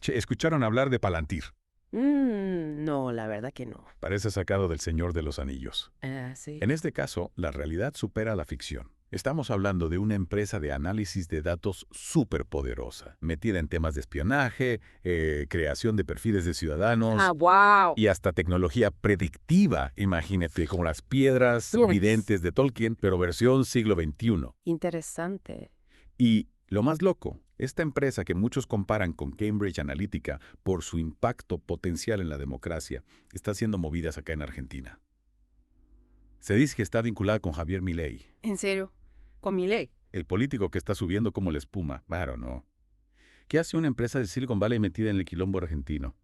Che, ¿escucharon hablar de Palantir? No, la verdad que no. Parece sacado del Señor de los Anillos. Ah, sí. En este caso, la realidad supera la ficción. Estamos hablando de una empresa de análisis de datos superpoderosa, metida en temas de espionaje, creación de perfiles de ciudadanos Wow. y hasta tecnología predictiva, imagínate, como las piedras videntes de Tolkien, pero versión siglo XXI. Interesante. Y lo más loco, esta empresa que muchos comparan con Cambridge Analytica por su impacto potencial en la democracia, está siendo movida acá en Argentina. Se dice que está vinculada con Javier Milei, ¿En serio? ¿Con mi ley? el político que está subiendo como la espuma. Claro, no. ¿Qué hace una empresa de Silicon Valley metida en el quilombo argentino?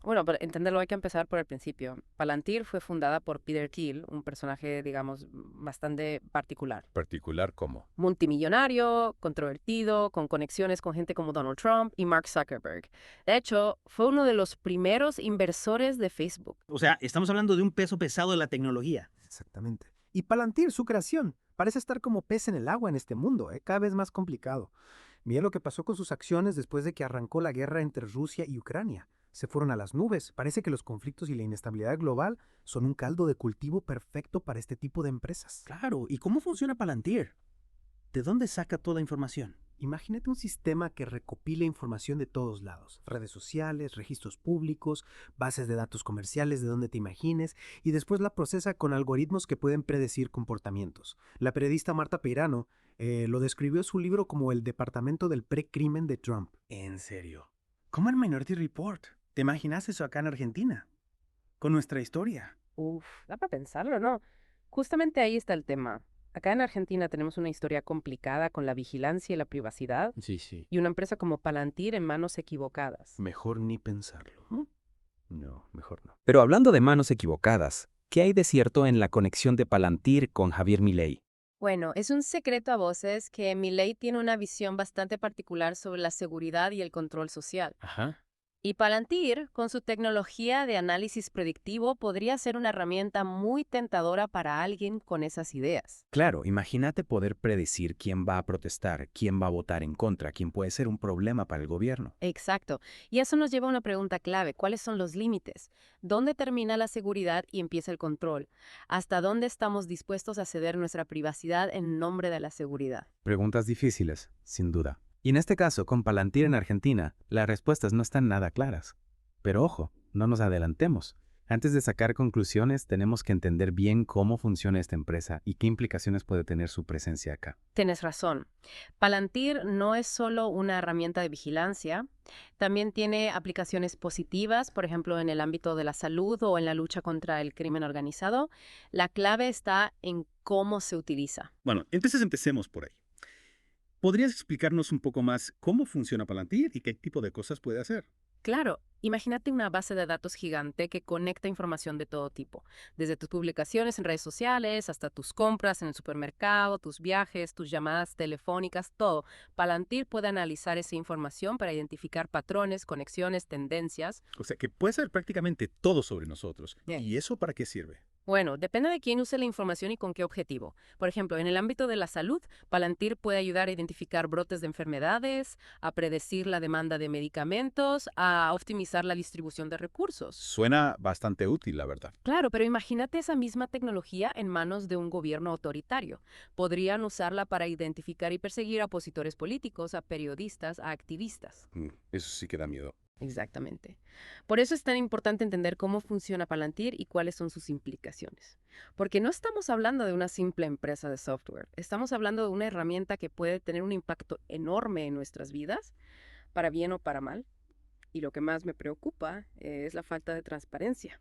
Bueno, para entenderlo hay que empezar por el principio. Palantir fue fundada por Peter Thiel, un personaje, digamos, bastante particular. Particular como. Multimillonario, controvertido, con conexiones con gente como Donald Trump y Mark Zuckerberg. De hecho, fue uno de los primeros inversores de Facebook. O sea, estamos hablando de un peso pesado de la tecnología. Exactamente. Y Palantir, su creación, parece estar como pez en el agua en este mundo, cada vez más complicado. Mira lo que pasó con sus acciones después de que arrancó la guerra entre Rusia y Ucrania. Se fueron a las nubes. Parece que los conflictos y la inestabilidad global son un caldo de cultivo perfecto para este tipo de empresas. Claro, ¿y cómo funciona Palantir? ¿De dónde saca toda información? Imagínate un sistema que recopila información de todos lados, redes sociales, registros públicos, bases de datos comerciales de donde te imagines, y después la procesa con algoritmos que pueden predecir comportamientos. La periodista Marta Peirano lo describió en su libro como el departamento del precrimen de Trump. ¿En serio? ¿Cómo el Minority Report? ¿Te imaginas eso acá en Argentina? Con nuestra historia. Uf, da para pensarlo, ¿no? Justamente ahí está el tema. Acá en Argentina tenemos una historia complicada con la vigilancia y la privacidad Sí. y una empresa como Palantir en manos equivocadas. Mejor ni pensarlo. No, mejor no. Pero hablando de manos equivocadas, ¿qué hay de cierto en la conexión de Palantir con Javier Milei? Bueno, es un secreto a voces que Milei tiene una visión bastante particular sobre la seguridad y el control social. Ajá. Y Palantir, con su tecnología de análisis predictivo, podría ser una herramienta muy tentadora para alguien con esas ideas. Claro, imagínate poder predecir quién va a protestar, quién va a votar en contra, quién puede ser un problema para el gobierno. Exacto. Y eso nos lleva a una pregunta clave. ¿Cuáles son los límites? ¿Dónde termina la seguridad y empieza el control? ¿Hasta dónde estamos dispuestos a ceder nuestra privacidad en nombre de la seguridad? Preguntas difíciles, sin duda. Y en este caso, con Palantir en Argentina, las respuestas no están nada claras. Pero ojo, no nos adelantemos. Antes de sacar conclusiones, tenemos que entender bien cómo funciona esta empresa y qué implicaciones puede tener su presencia acá. Tienes razón. Palantir no es solo una herramienta de vigilancia, también tiene aplicaciones positivas, por ejemplo, en el ámbito de la salud o en la lucha contra el crimen organizado. La clave está en cómo se utiliza. Bueno, entonces empecemos por ahí. ¿Podrías explicarnos un poco más cómo funciona Palantir y qué tipo de cosas puede hacer? Claro, imagínate una base de datos gigante que conecta información de todo tipo, desde tus publicaciones en redes sociales hasta tus compras en el supermercado, tus viajes, tus llamadas telefónicas, todo. Palantir puede analizar esa información para identificar patrones, conexiones, tendencias. O sea, que puede ser prácticamente todo sobre nosotros. Bien. ¿Y eso para qué sirve? Bueno, depende de quién use la información y con qué objetivo. Por ejemplo, en el ámbito de la salud, Palantir puede ayudar a identificar brotes de enfermedades, a predecir la demanda de medicamentos, a optimizar la distribución de recursos. Suena bastante útil, la verdad. Claro, pero imagínate esa misma tecnología en manos de un gobierno autoritario. Podrían usarla para identificar y perseguir a opositores políticos, a periodistas, a activistas. Eso sí que da miedo. Exactamente. Por eso es tan importante entender cómo funciona Palantir y cuáles son sus implicaciones. Porque no estamos hablando de una simple empresa de software, estamos hablando de una herramienta que puede tener un impacto enorme en nuestras vidas, para bien o para mal. Y lo que más me preocupa es la falta de transparencia.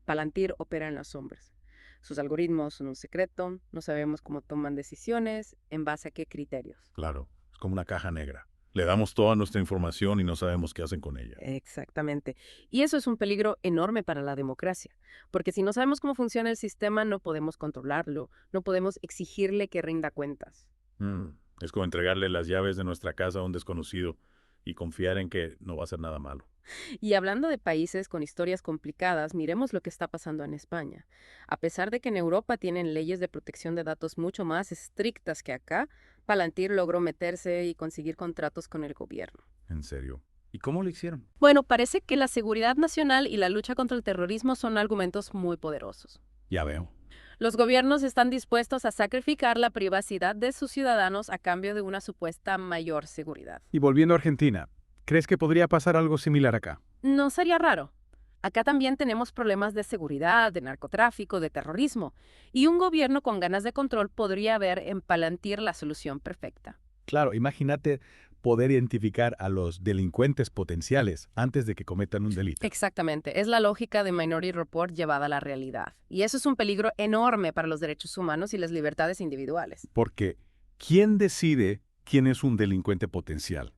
Palantir opera en las sombras. Sus algoritmos son un secreto, no sabemos cómo toman decisiones, en base a qué criterios. Claro, es como una caja negra. Le damos toda nuestra información y no sabemos qué hacen con ella. Exactamente. Y eso es un peligro enorme para la democracia, porque si no sabemos cómo funciona el sistema, no podemos controlarlo, no podemos exigirle que rinda cuentas. Es como entregarle las llaves de nuestra casa a un desconocido y confiar en que no va a hacer nada malo. Y hablando de países con historias complicadas, miremos lo que está pasando en España. A pesar de que en Europa tienen leyes de protección de datos mucho más estrictas que acá, Palantir logró meterse y conseguir contratos con el gobierno. En serio. ¿Y cómo lo hicieron? Bueno, parece que la seguridad nacional y la lucha contra el terrorismo son argumentos muy poderosos. Ya veo. Los gobiernos están dispuestos a sacrificar la privacidad de sus ciudadanos a cambio de una supuesta mayor seguridad. Y volviendo a Argentina, ¿crees que podría pasar algo similar acá? No sería raro. Acá también tenemos problemas de seguridad, de narcotráfico, de terrorismo, y un gobierno con ganas de control podría ver en Palantir la solución perfecta. Claro, imagínate poder identificar a los delincuentes potenciales antes de que cometan un delito. Exactamente, es la lógica de Minority Report llevada a la realidad. Y eso es un peligro enorme para los derechos humanos y las libertades individuales. Porque, ¿quién decide quién es un delincuente potencial?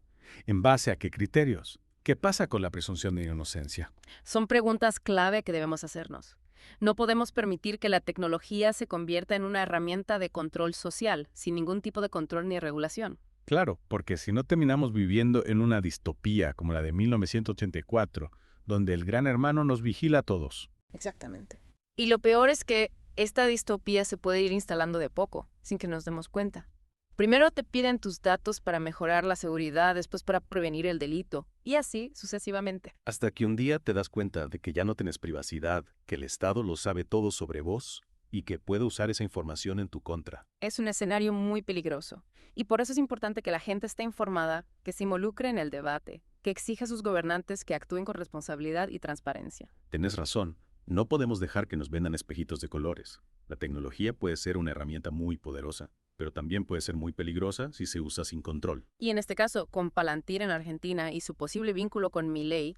¿En base a qué criterios? ¿Qué pasa con la presunción de inocencia? Son preguntas clave que debemos hacernos. No podemos permitir que la tecnología se convierta en una herramienta de control social, sin ningún tipo de control ni regulación. Claro, porque si no terminamos viviendo en una distopía como la de 1984, donde el gran hermano nos vigila a todos. Exactamente. Y lo peor es que esta distopía se puede ir instalando de poco, sin que nos demos cuenta. Primero te piden tus datos para mejorar la seguridad, después para prevenir el delito, y así sucesivamente. Hasta que un día te das cuenta de que ya no tienes privacidad, que el Estado lo sabe todo sobre vos y que puede usar esa información en tu contra. Es un escenario muy peligroso, y por eso es importante que la gente esté informada, que se involucre en el debate, que exija a sus gobernantes que actúen con responsabilidad y transparencia. Tenés razón, no podemos dejar que nos vendan espejitos de colores. La tecnología puede ser una herramienta muy poderosa, pero también puede ser muy peligrosa si se usa sin control. Y en este caso, con Palantir en Argentina y su posible vínculo con Milei,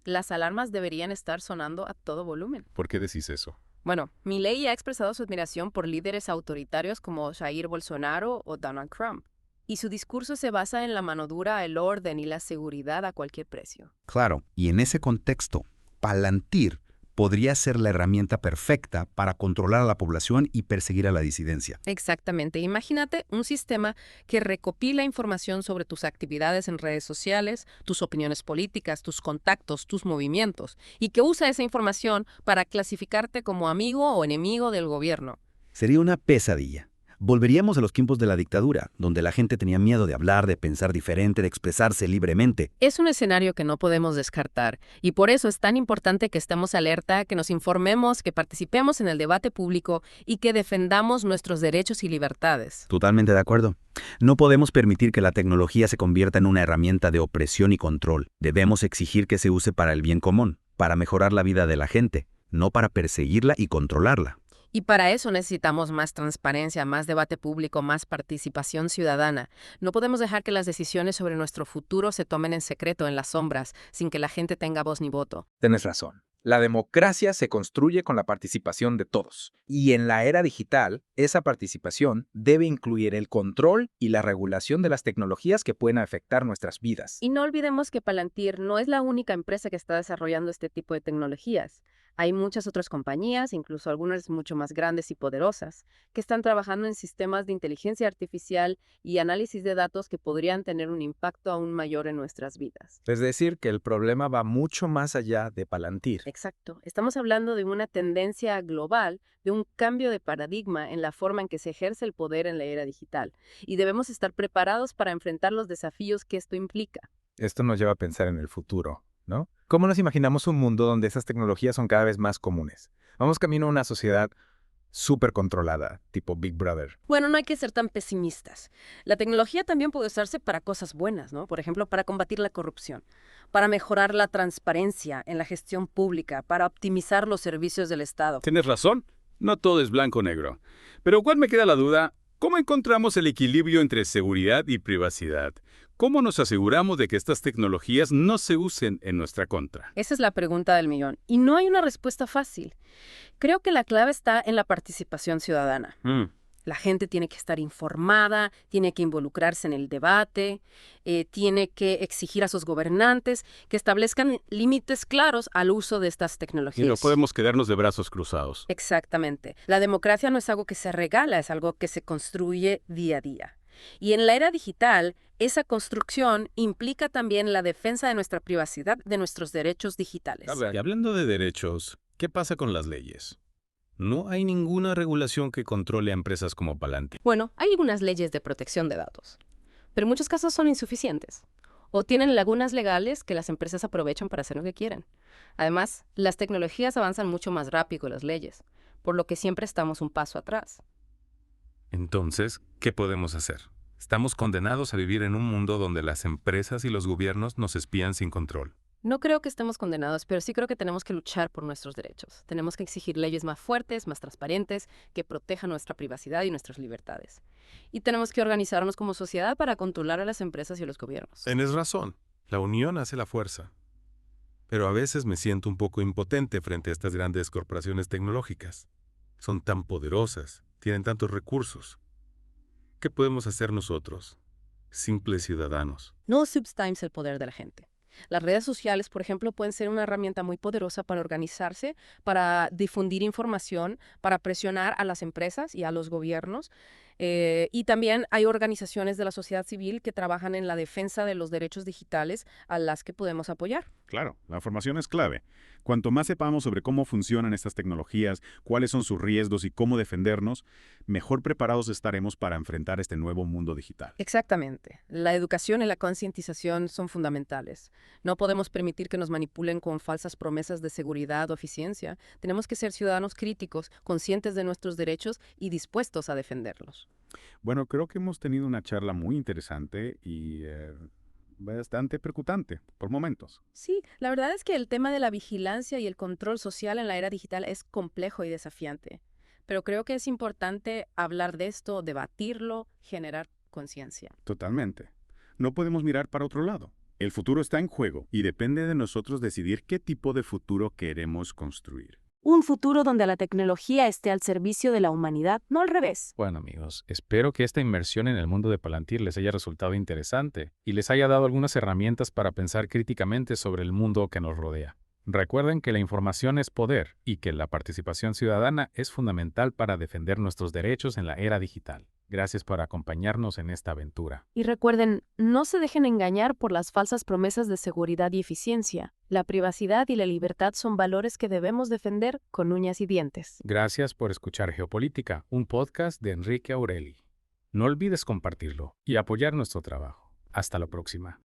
las alarmas deberían estar sonando a todo volumen. ¿Por qué decís eso? Bueno, Milei ha expresado su admiración por líderes autoritarios como Jair Bolsonaro o Donald Trump, y su discurso se basa en la mano dura, el orden y la seguridad a cualquier precio. Claro, y en ese contexto, Palantir podría ser la herramienta perfecta para controlar a la población y perseguir a la disidencia. Exactamente. Imagínate un sistema que recopila información sobre tus actividades en redes sociales, tus opiniones políticas, tus contactos, tus movimientos, y que usa esa información para clasificarte como amigo o enemigo del gobierno. Sería una pesadilla. Volveríamos a los tiempos de la dictadura, donde la gente tenía miedo de hablar, de pensar diferente, de expresarse libremente. Es un escenario que no podemos descartar, y por eso es tan importante que estemos alerta, que nos informemos, que participemos en el debate público y que defendamos nuestros derechos y libertades. Totalmente de acuerdo. No podemos permitir que la tecnología se convierta en una herramienta de opresión y control. Debemos exigir que se use para el bien común, para mejorar la vida de la gente, no para perseguirla y controlarla. Y para eso necesitamos más transparencia, más debate público, más participación ciudadana. No podemos dejar que las decisiones sobre nuestro futuro se tomen en secreto, en las sombras, sin que la gente tenga voz ni voto. Tienes razón. La democracia se construye con la participación de todos. Y en la era digital, esa participación debe incluir el control y la regulación de las tecnologías que pueden afectar nuestras vidas. Y no olvidemos que Palantir no es la única empresa que está desarrollando este tipo de tecnologías. Hay muchas otras compañías, incluso algunas mucho más grandes y poderosas, que están trabajando en sistemas de inteligencia artificial y análisis de datos que podrían tener un impacto aún mayor en nuestras vidas. Es decir, que el problema va mucho más allá de Palantir. Exacto. Estamos hablando de una tendencia global, de un cambio de paradigma en la forma en que se ejerce el poder en la era digital. Y debemos estar preparados para enfrentar los desafíos que esto implica. Esto nos lleva a pensar en el futuro, ¿no? ¿Cómo nos imaginamos un mundo donde esas tecnologías son cada vez más comunes? Vamos camino a una sociedad súper controlada, tipo Big Brother. Bueno, no hay que ser tan pesimistas. La tecnología también puede usarse para cosas buenas, ¿no? Por ejemplo, para combatir la corrupción, para mejorar la transparencia en la gestión pública, para optimizar los servicios del Estado. Tienes razón, no todo es blanco o negro. Pero igual me queda la duda, ¿cómo encontramos el equilibrio entre seguridad y privacidad? ¿Cómo nos aseguramos de que estas tecnologías no se usen en nuestra contra? Esa es la pregunta del millón. Y no hay una respuesta fácil. Creo que la clave está en la participación ciudadana. La gente tiene que estar informada, tiene que involucrarse en el debate, tiene que exigir a sus gobernantes que establezcan límites claros al uso de estas tecnologías. Y no podemos quedarnos de brazos cruzados. Exactamente. La democracia no es algo que se regala, es algo que se construye día a día. Y en la era digital, esa construcción implica también la defensa de nuestra privacidad, de nuestros derechos digitales. Y hablando de derechos, ¿qué pasa con las leyes? No hay ninguna regulación que controle a empresas como Palantir. Bueno, hay algunas leyes de protección de datos, pero en muchos casos son insuficientes. o tienen lagunas legales que las empresas aprovechan para hacer lo que quieren. Además, las tecnologías avanzan mucho más rápido que las leyes, por lo que siempre estamos un paso atrás. Entonces, ¿qué podemos hacer? Estamos condenados a vivir en un mundo donde las empresas y los gobiernos nos espían sin control. No creo que estemos condenados, pero sí creo que tenemos que luchar por nuestros derechos. Tenemos que exigir leyes más fuertes, más transparentes, que protejan nuestra privacidad y nuestras libertades. Y tenemos que organizarnos como sociedad para controlar a las empresas y a los gobiernos. Tienes razón, la unión hace la fuerza. Pero a veces me siento un poco impotente frente a estas grandes corporaciones tecnológicas. Son tan poderosas, tienen tantos recursos. ¿Qué podemos hacer nosotros, simples ciudadanos? No subestimes el poder de la gente. Las redes sociales, por ejemplo, pueden ser una herramienta muy poderosa para organizarse, para difundir información, para presionar a las empresas y a los gobiernos. Y también hay organizaciones de la sociedad civil que trabajan en la defensa de los derechos digitales a las que podemos apoyar. Claro, la formación es clave. Cuanto más sepamos sobre cómo funcionan estas tecnologías, cuáles son sus riesgos y cómo defendernos, mejor preparados estaremos para enfrentar este nuevo mundo digital. Exactamente. La educación y la concientización son fundamentales. No podemos permitir que nos manipulen con falsas promesas de seguridad o eficiencia. Tenemos que ser ciudadanos críticos, conscientes de nuestros derechos y dispuestos a defenderlos. Bueno, creo que hemos tenido una charla muy interesante y bastante percutante por momentos. Sí, la verdad es que el tema de la vigilancia y el control social en la era digital es complejo y desafiante. Pero creo que es importante hablar de esto, debatirlo, generar conciencia. Totalmente. No podemos mirar para otro lado. El futuro está en juego y depende de nosotros decidir qué tipo de futuro queremos construir. Un futuro donde la tecnología esté al servicio de la humanidad, no al revés. Bueno, amigos, espero que esta inmersión en el mundo de Palantir les haya resultado interesante y les haya dado algunas herramientas para pensar críticamente sobre el mundo que nos rodea. Recuerden que la información es poder y que la participación ciudadana es fundamental para defender nuestros derechos en la era digital. Gracias por acompañarnos en esta aventura. Y recuerden, no se dejen engañar por las falsas promesas de seguridad y eficiencia. La privacidad y la libertad son valores que debemos defender con uñas y dientes. Gracias por escuchar Geopolítica, un podcast de Enrique Aureli. No olvides compartirlo y apoyar nuestro trabajo. Hasta la próxima.